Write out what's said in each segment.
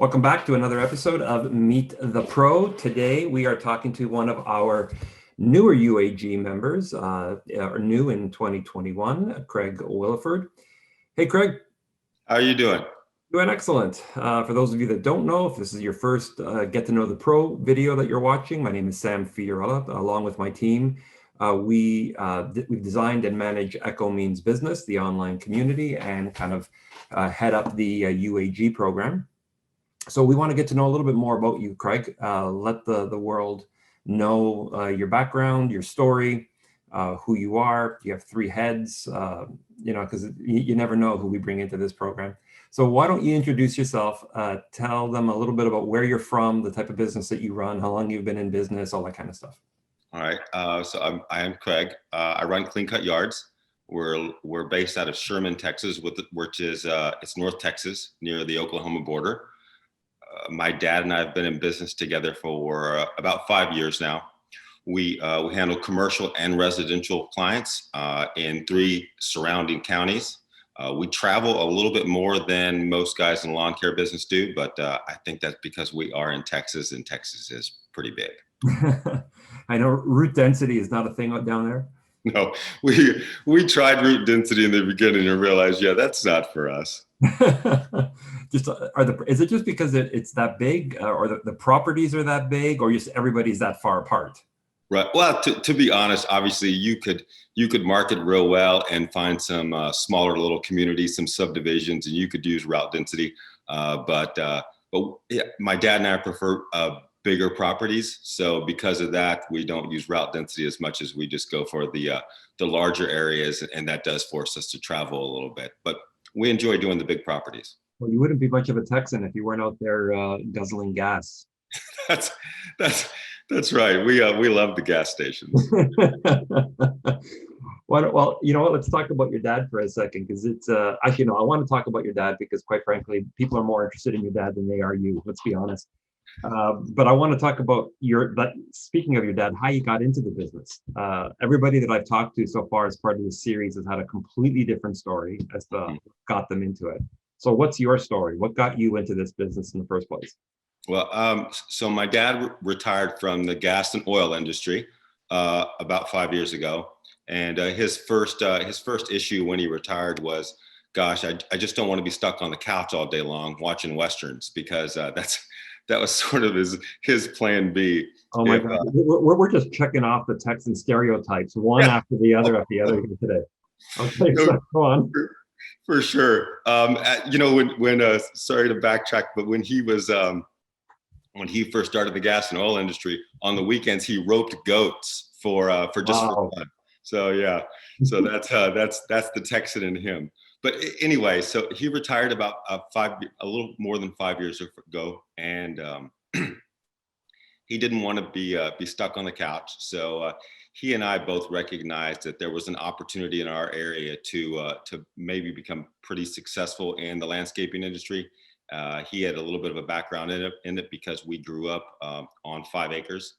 Welcome back to another episode of Meet the Pro. Today we are talking to one of our newer UAG members, or new in 2021, Craig Willeford. Hey, Craig. How are you doing? Doing excellent. For those of you that don't know, if this is your first Get to Know the Pro video that you're watching, my name is Sam Fiorella. Along with my team, we designed and manage Echo Means Business, the online community, and kind of head up the UAG program. So we want to get to know a little bit more about you, Craig. Let the world know your background, your story, who you are. You have three heads, because you never know who we bring into this program. So why don't you introduce yourself, tell them a little bit about where you're from, the type of business that you run, how long you've been in business, all that kind of stuff. All right. I am Craig. I run Clean Cut Yards. We're based out of Sherman, Texas, which is it's North Texas near the Oklahoma border. My dad and I have been in business together for about 5 years now. We handle commercial and residential clients in 3 surrounding counties. We travel a little bit more than most guys in the lawn care business do, but I think that's because we are in Texas, and Texas is pretty big. I know route density is not a thing down there. No, we tried route density in the beginning and realized, yeah, that's not for us. Is it just because it's that big, or the properties are that big, or just everybody's that far apart? Right. Well, to be honest, obviously you could market real well and find some smaller little communities, some subdivisions, and you could use route density. But yeah, my dad and I prefer bigger properties. So because of that, we don't use route density as much as we just go for the larger areas, and that does force us to travel a little bit. But we enjoy doing the big properties. Well, you wouldn't be much of a Texan if you weren't out there guzzling gas. That's right. We love the gas stations. Well, you know what? Let's talk about your dad for a second, because it's actually no. I want to talk about your dad because, quite frankly, people are more interested in your dad than they are you. Let's be honest. But I want to talk about speaking of your dad, how you got into the business. Everybody that I've talked to so far as part of this series has had a completely different story as to what got them into it. So what's your story? What got you into this business in the first place? Well, so my dad retired from the gas and oil industry about 5 years ago. And his first issue when he retired was, gosh, I just don't want to be stuck on the couch all day long watching Westerns, because that was sort of his plan B. Oh my God. We're just checking off the Texan stereotypes, one after the other here today. Okay, so go on. For sure. When sorry to backtrack, but when he first started the gas and oil industry, on the weekends he roped goats for fun. So yeah, so that's the Texan in him. But anyway, so he retired about a little more than 5 years ago, and he didn't want to be stuck on the couch. So he and I both recognized that there was an opportunity in our area to maybe become pretty successful in the landscaping industry. He had a little bit of a background in it because we grew up on 5 acres.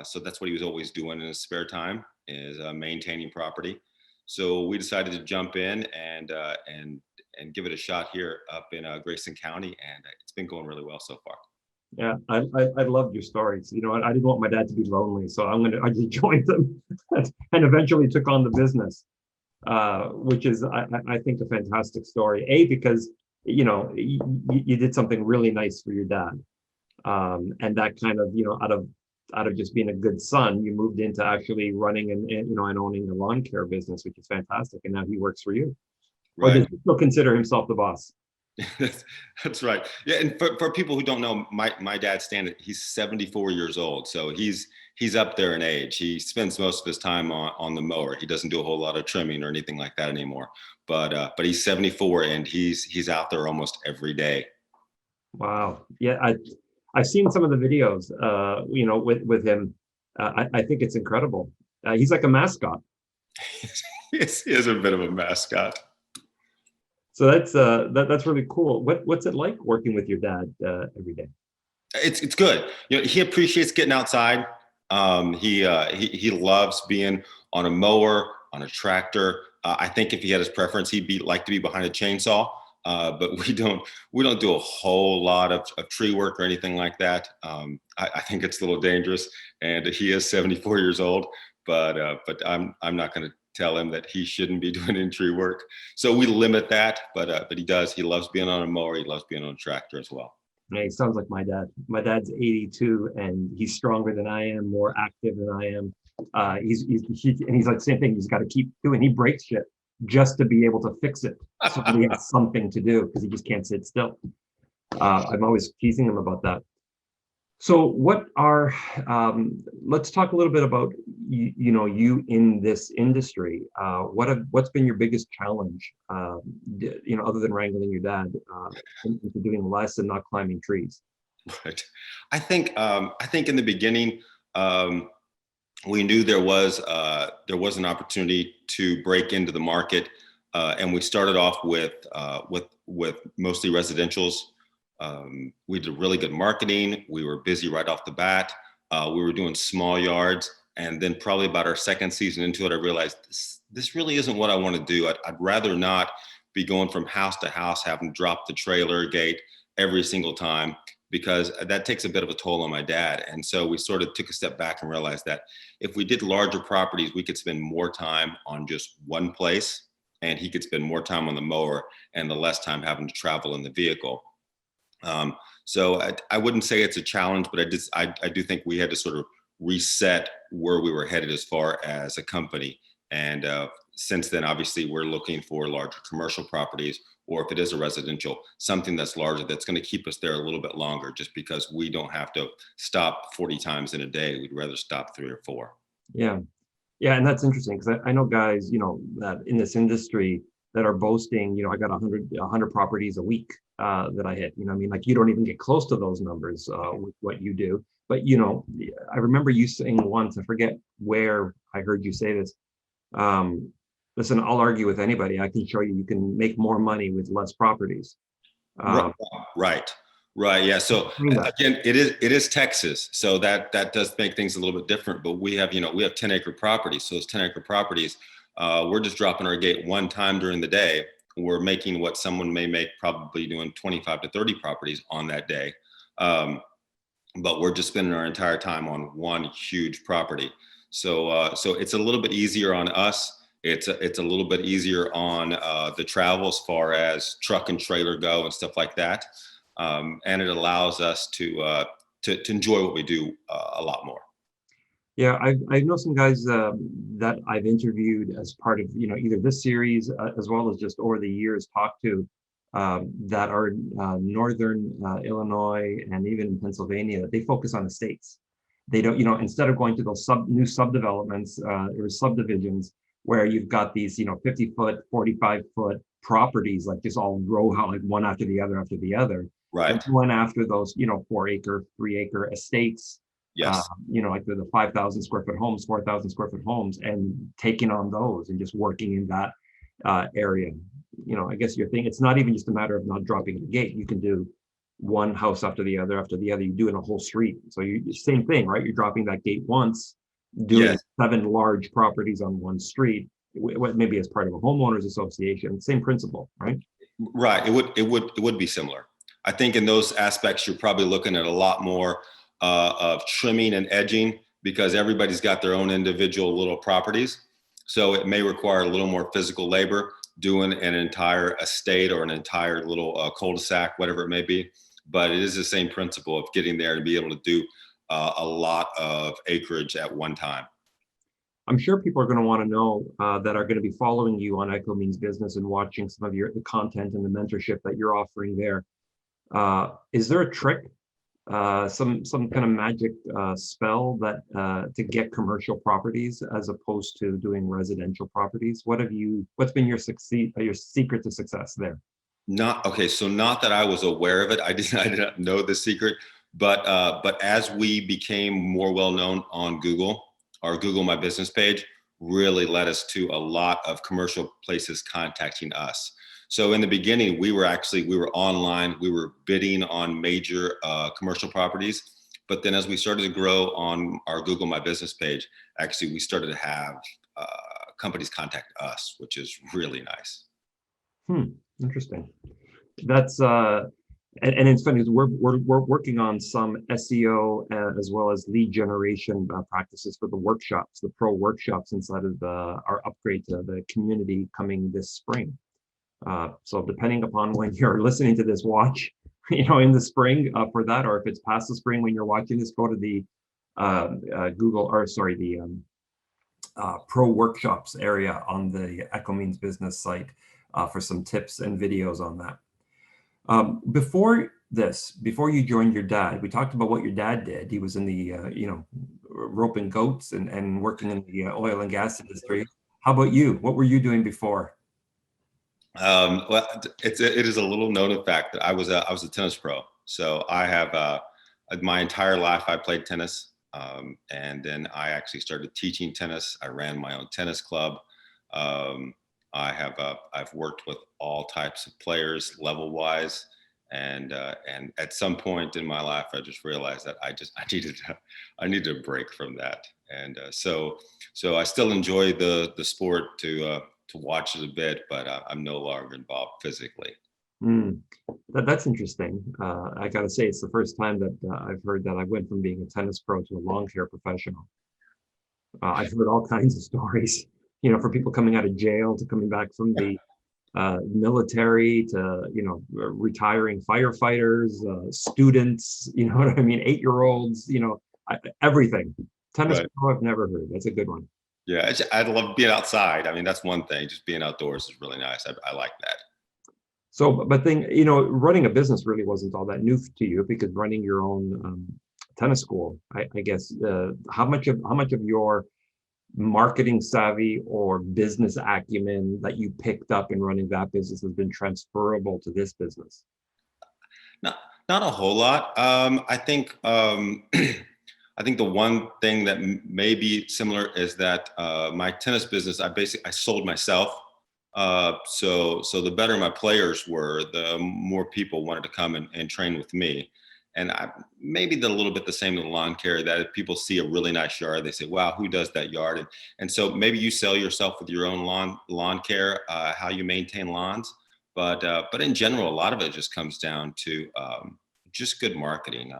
So that's what he was always doing in his spare time, is maintaining property. So we decided to jump in and give it a shot here up in Grayson County, and it's been going really well so far. Yeah, I loved your stories. You know, I didn't want my dad to be lonely, so I just joined them and eventually took on the business, which is I think a fantastic story. Because you did something really nice for your dad, and that kind of out of just being a good son, you moved into actually running and owning a lawn care business, which is fantastic. And now he works for you. Right. Or does he still consider himself the boss? That's right. Yeah, and for people who don't know, my dad he's 74 years old, so he's up there in age. He spends most of his time on the mower. He doesn't do a whole lot of trimming or anything like that anymore. But he's 74 and he's out there almost every day. Wow. Yeah, I've seen some of the videos, with him. I think it's incredible. He's like a mascot. He is a bit of a mascot. So that's really cool. What's it like working with your dad every day? It's good. He appreciates getting outside. He loves being on a mower, on a tractor. I think if he had his preference, he'd like to be behind a chainsaw. but we don't do a whole lot of tree work or anything like that. I think it's a little dangerous, and he is 74 years old, but I'm not going to tell him that he shouldn't be doing any tree work. So we limit that, but he does. He loves being on a mower. He loves being on a tractor as well. Yeah, he sounds like my dad. My dad's 82 and he's stronger than I am, more active than I am. And he's like the same thing. He's got to keep doing. He breaks shit just to be able to fix it, so he has something to do because he just can't sit still. I'm always teasing him about that. So let's talk a little bit about you in this industry. What's been your biggest challenge, other than wrangling your dad, into doing less and not climbing trees? Right. I think in the beginning, we knew there was an opportunity to break into the market, and we started off with mostly residentials. We did really good marketing. We were busy right off the bat. We were doing small yards, and then probably about our second season into it, I realized this really isn't what I want to do. I'd rather not be going from house to house, having to drop the trailer gate every single time, because that takes a bit of a toll on my dad. And so we sort of took a step back and realized that if we did larger properties, we could spend more time on just one place, and he could spend more time on the mower and the less time having to travel in the vehicle. So I wouldn't say it's a challenge, but I do think we had to sort of reset where we were headed as far as a company. And since then, obviously, we're looking for larger commercial properties, or if it is a residential, something that's larger, that's going to keep us there a little bit longer, just because we don't have to stop 40 times in a day. We'd rather stop 3 or 4. Yeah. Yeah, and that's interesting because I know guys, that in this industry that are boasting, I got 100 properties a week that I hit. I mean, like you don't even get close to those numbers with what you do. But I remember you saying once, I forget where I heard you say this. Listen, I'll argue with anybody. I can show you can make more money with less properties. Right. Yeah. So again, it is Texas, so that does make things a little bit different. But we have 10-acre properties. So those 10-acre properties, we're just dropping our gate one time during the day. We're making what someone may make probably doing 25 to 30 properties on that day. But we're just spending our entire time on one huge property. So it's a little bit easier on us. It's a little bit easier on the travel as far as truck and trailer go and stuff like that. And it allows us to enjoy what we do a lot more. Yeah, I know some guys that I've interviewed as part of either this series as well as just over the years talked to that are northern Illinois and even Pennsylvania. They focus on estates. They don't, instead of going to those new subdevelopments or subdivisions where you've got these 50-foot, 45-foot properties like just all row out like one after the other after the other. Right. One after those 4-acre, 3-acre estates. Yes. Like the 5,000 square foot homes, 4,000 square foot homes, and taking on those and just working in that area. I guess your thing, it's not even just a matter of not dropping the gate. You can do one house after the other after the other. You do in a whole street. So same thing, right? You're dropping that gate once, doing 7 large properties on one street, maybe as part of a homeowners association. Same principle, right? Right. It would be similar. I think in those aspects, you're probably looking at a lot more of trimming and edging, because everybody's got their own individual little properties. So it may require a little more physical labor doing an entire estate or an entire little cul-de-sac, whatever it may be. But it is the same principle of getting there and be able to do a lot of acreage at one time. I'm sure people are going to want to know that are going to be following you on Echo Means Business and watching some of the content and the mentorship that you're offering there. Is there a trick, some kind of magic spell that to get commercial properties as opposed to doing residential properties? What's been your secret to success there? Not that I was aware of it. I did not know the secret, but as we became more well known on Google, our Google My Business page really led us to a lot of commercial places contacting us. So in the beginning, we were online, we were bidding on major commercial properties. But then as we started to grow on our Google My Business page, actually we started to have companies contact us, which is really nice. Interesting. That's and it's funny, 'cause we're working on some SEO as well as lead generation practices for the workshops, the pro workshops inside of our upgrade to the community coming this spring. So depending upon when you're listening to this, watch, in the spring for that, or if it's past the spring when you're watching this, go to the Google, or sorry, the pro workshops area on the Echo Means Business site for some tips and videos on that. Before you joined your dad, we talked about what your dad did. He was in the, roping goats and working in the oil and gas industry. How about you? What were you doing before? Well, it is a little known fact that I was a tennis pro. So I have my entire life I played tennis, and then I actually started teaching tennis. I ran my own tennis club. Um, I've worked with all types of players level wise, and at some point in my life I just realized that I needed a break from that, and so I still enjoy the sport to watch it a bit, but I'm no longer involved physically. Mm, that's interesting. I got to say, it's the first time that I've heard that I went from being a tennis pro to a lawn care professional. I've heard all kinds of stories, for people coming out of jail to coming back from the military to, retiring firefighters, students, you know what I mean? 8-year-olds, everything. Tennis Right. pro, I've never heard. That's a good one. Yeah, I'd love being outside. I mean, that's one thing. Just being outdoors is really nice. I like that. So, but running a business really wasn't all that new to you because running your own tennis school, I guess, how much of your marketing savvy or business acumen that you picked up in running that business has been transferable to this business? Not not a whole lot. I think I think the one thing that may be similar is that my tennis business, I sold myself. So the better my players were, the more people wanted to come and train with me. And maybe a little bit the same with lawn care, that if people see a really nice yard, they say, "Wow, who does that yard?" And so maybe you sell yourself with your own lawn care, how you maintain lawns. But in general, a lot of it just comes down to just good marketing,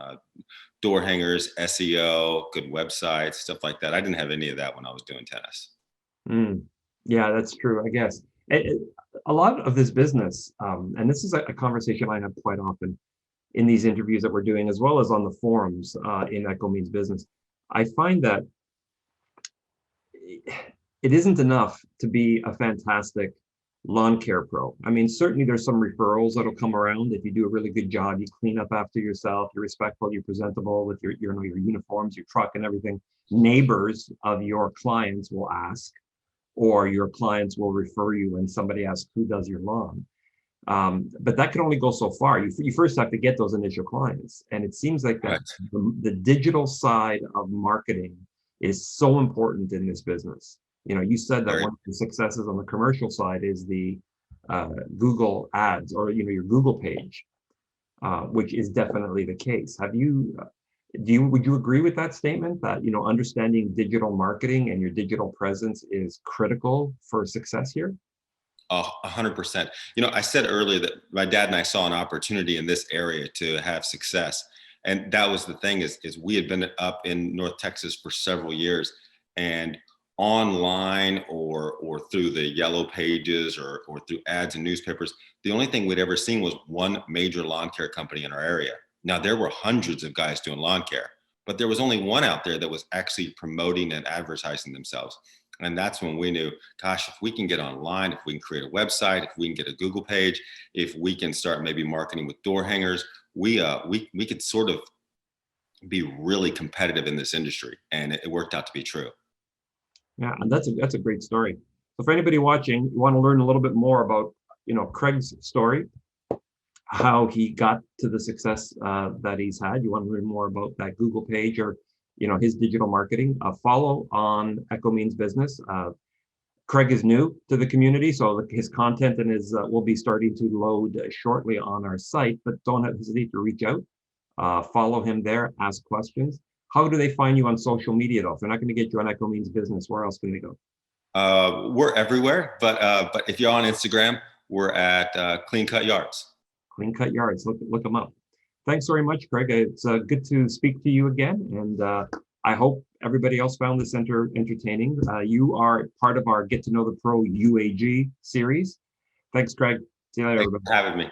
door hangers, SEO, good websites, stuff like that. I didn't have any of that when I was doing tennis. Mm, yeah, that's true, I guess. A lot of this business, and this is a conversation I have quite often in these interviews that we're doing, as well as on the forums in Echo Means Business. I find that it isn't enough to be a fantastic lawn care pro. I mean, certainly there's some referrals that'll come around if you do a really good job. You clean up after yourself, you're respectful, you're presentable with your uniforms, your truck, and everything. Neighbors of your clients will ask, or your clients will refer you when somebody asks who does your lawn. But that can only go so far. You first have to get those initial clients, and it seems like that Right. the digital side of marketing is so important in this business. You said that Very. one of the successes on the commercial side is the Google ads, or your Google page, which is definitely the case. Would you agree with that statement that understanding digital marketing and your digital presence is critical for success here? 100%. I said earlier that my dad and I saw an opportunity in this area to have success. And that was the thing is we had been up in North Texas for several years, and online or through the yellow pages or through ads in newspapers, the only thing we'd ever seen was one major lawn care company in our area. Now there were hundreds of guys doing lawn care, but there was only one out there that was actually promoting and advertising themselves. And that's when we knew, gosh, if we can get online, if we can create a website, if we can get a Google page, if we can start maybe marketing with door hangers, we could sort of be really competitive in this industry. And it worked out to be true. Yeah, and that's a great story. So for anybody watching, you want to learn a little bit more about Craig's story, how he got to the success that he's had. You want to learn more about that Google page or his digital marketing. Follow on Echo Means Business. Craig is new to the community, so his content and his will be starting to load shortly on our site. But don't hesitate to reach out. Follow him there. Ask questions. How do they find you on social media, though? If they're not going to get you on Echo Means Business, where else can they go? We're everywhere, but if you're on Instagram, we're at Clean Cut Yards. Clean cut yards. Look them up. Thanks very much, Craig. It's good to speak to you again, and I hope everybody else found this entertaining. You are part of our Get to Know the Pro UAG series. Thanks, Craig. See you later, Thanks everybody. for having me.